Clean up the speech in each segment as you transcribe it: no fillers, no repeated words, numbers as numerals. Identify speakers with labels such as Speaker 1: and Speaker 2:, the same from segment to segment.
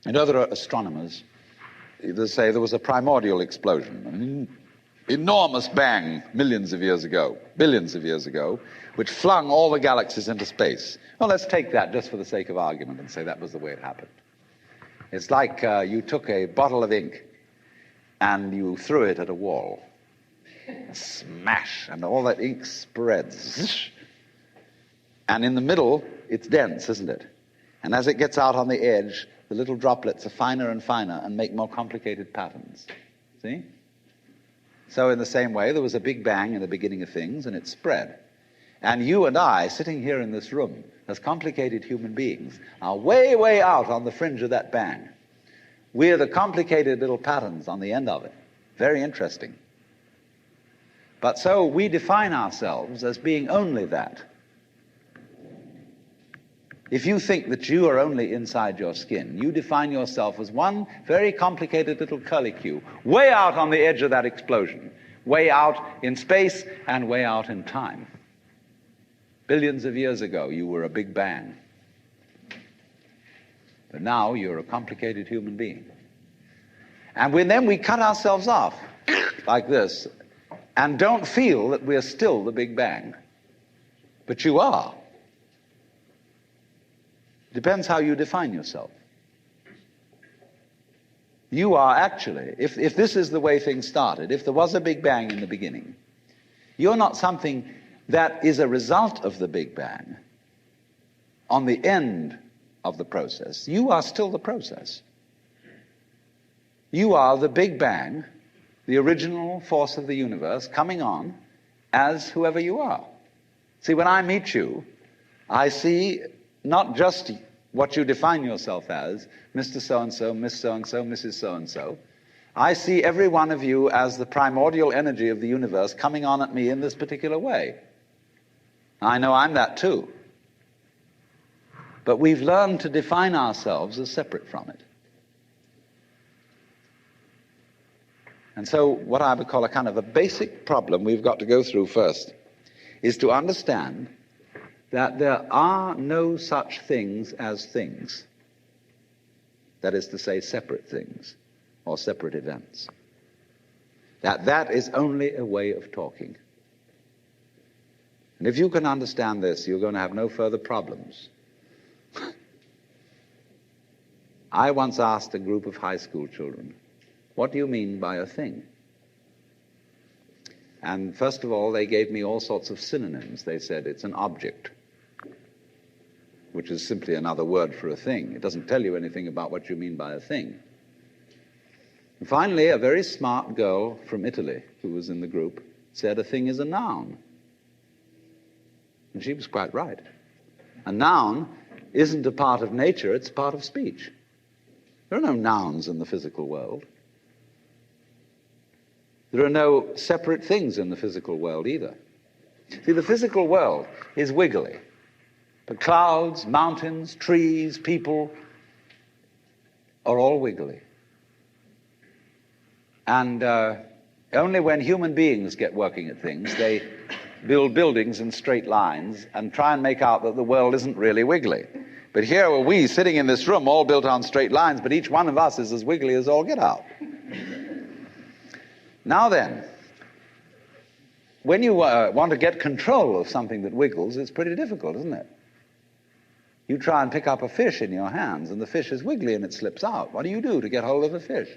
Speaker 1: And other astronomers, they say there was a primordial explosion, an enormous bang millions of years ago, billions of years ago, which flung all the galaxies into space. Well, let's take that just for the sake of argument and say that was the way it happened. It's like you took a bottle of ink and you threw it at a wall. Smash, and all that ink spreads. And in the middle, it's dense, isn't it? And as it gets out on the edge, the little droplets are finer and finer and make more complicated patterns. See? So in the same way, there was a big bang in the beginning of things, and it spread. And you and I, sitting here in this room, as complicated human beings, are way, way out on the fringe of that bang. We're the complicated little patterns on the end of it. Very interesting. But so we define ourselves as being only that. If you think that you are only inside your skin, you define yourself as one very complicated little curlicue, way out on the edge of that explosion, way out in space and way out in time. Billions of years ago, you were a big bang. But now you're a complicated human being. And then we cut ourselves off like this and don't feel that we're still the Big Bang. But you are. Depends how you define yourself. You are actually, if this is the way things started, if there was a Big Bang in the beginning, you're not something that is a result of the Big Bang on the end of the process. You are still the process. You are the Big Bang, the original force of the universe, coming on as whoever you are. See, when I meet you, I see not just what you define yourself as, Mr. So-and-so, Miss So-and-so, Mrs. So-and-so. I see every one of you as the primordial energy of the universe coming on at me in this particular way. I know I'm that too. But we've learned to define ourselves as separate from it. And so what I would call a kind of a basic problem we've got to go through first is to understand that there are no such things as things. That is to say, separate things or separate events. That is only a way of talking. And if you can understand this, you're going to have no further problems. I once asked a group of high school children, what do you mean by a thing? And first of all, they gave me all sorts of synonyms. They said it's an object, which is simply another word for a thing. It doesn't tell you anything about what you mean by a thing. And finally, a very smart girl from Italy who was in the group said a thing is a noun. And she was quite right. A noun isn't a part of nature, it's a part of speech. There are no nouns in the physical world. There are no separate things in the physical world either. See, the physical world is wiggly. The clouds, mountains, trees, people are all wiggly. And only when human beings get working at things, they build buildings in straight lines and try and make out that the world isn't really wiggly. But here are we sitting in this room all built on straight lines, but each one of us is as wiggly as all get out. Now then, when you want to get control of something that wiggles, it's pretty difficult, isn't it? You try and pick up a fish in your hands, and the fish is wiggly and it slips out. What do you do to get hold of a fish?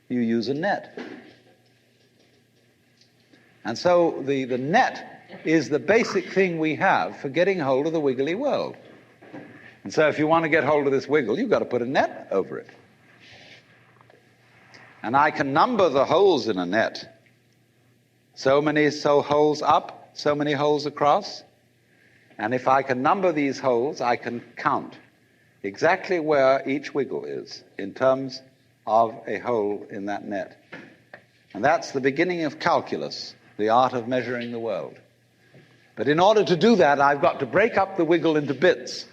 Speaker 1: You use a net. And so the net is the basic thing we have for getting hold of the wiggly world. And so if you want to get hold of this wiggle, you've got to put a net over it. And I can number the holes in a net. So many holes up, so many holes across. And if I can number these holes, I can count exactly where each wiggle is in terms of a hole in that net. And that's the beginning of calculus, the art of measuring the world. But in order to do that, I've got to break up the wiggle into bits.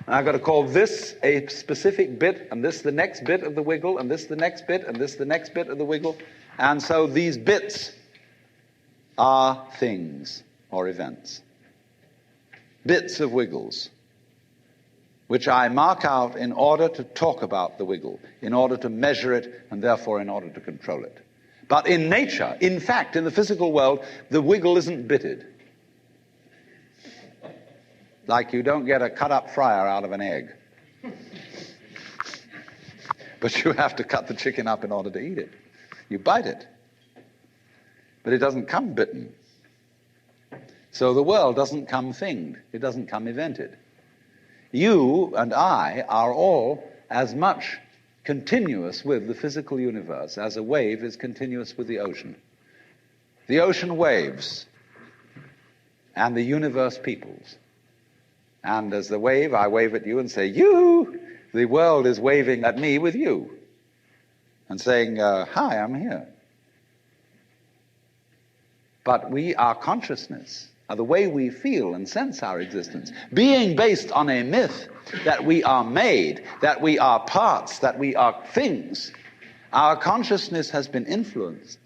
Speaker 1: And I've got to call this a specific bit, and this the next bit of the wiggle, and this the next bit, and this the next bit of the wiggle. And so these bits are things or events. Bits of wiggles. which I mark out in order to talk about the wiggle, in order to measure it, and therefore in order to control it. But in nature, in fact, in the physical world, the wiggle isn't bitted. Like you don't get a cut-up fryer out of an egg. But you have to cut the chicken up in order to eat it. You bite it. But it doesn't come bitten. So the world doesn't come thinged. It doesn't come evented. You and I are all as much continuous with the physical universe as a wave is continuous with the ocean. The ocean waves, and the universe peoples. And as the wave, I wave at you and say, you! The world is waving at me with you and saying, hi, I'm here. But our consciousness, the way we feel and sense our existence, being based on a myth that we are made, that we are parts, that we are things, our consciousness has been influenced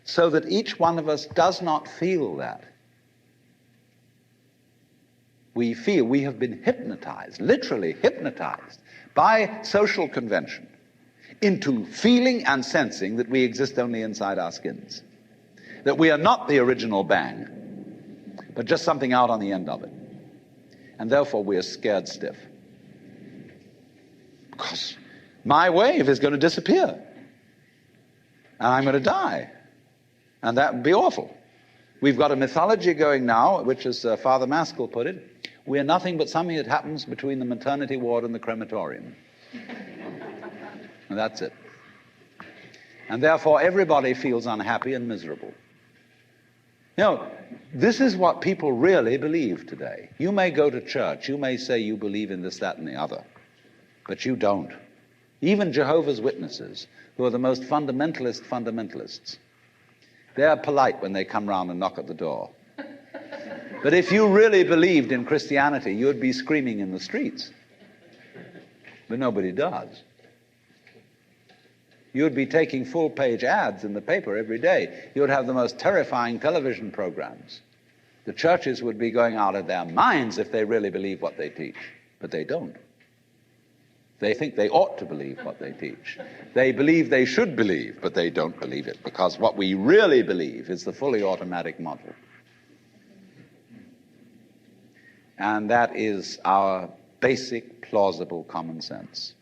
Speaker 1: so that each one of us does not feel that. We have been hypnotized, literally hypnotized, by social convention into feeling and sensing that we exist only inside our skins, that we are not the original bang, but just something out on the end of it. And therefore we are scared stiff. Because my wave is going to disappear. And I'm going to die. And that would be awful. We've got a mythology going now, which as Father Maskell put it, we are nothing but something that happens between the maternity ward and the crematorium. And that's it. And therefore everybody feels unhappy and miserable. You know, this is what people really believe today. You may go to church, you may say you believe in this, that, and the other, but you don't. Even Jehovah's Witnesses, who are the most fundamentalists, they're polite when they come round and knock at the door. But if you really believed in Christianity, you'd be screaming in the streets. But nobody does. You'd be taking full-page ads in the paper every day. You'd have the most terrifying television programs. The churches would be going out of their minds if they really believe what they teach. But they don't. They think they ought to believe what they teach. They believe they should believe, but they don't believe it, because what we really believe is the fully automatic model. And that is our basic, plausible common sense.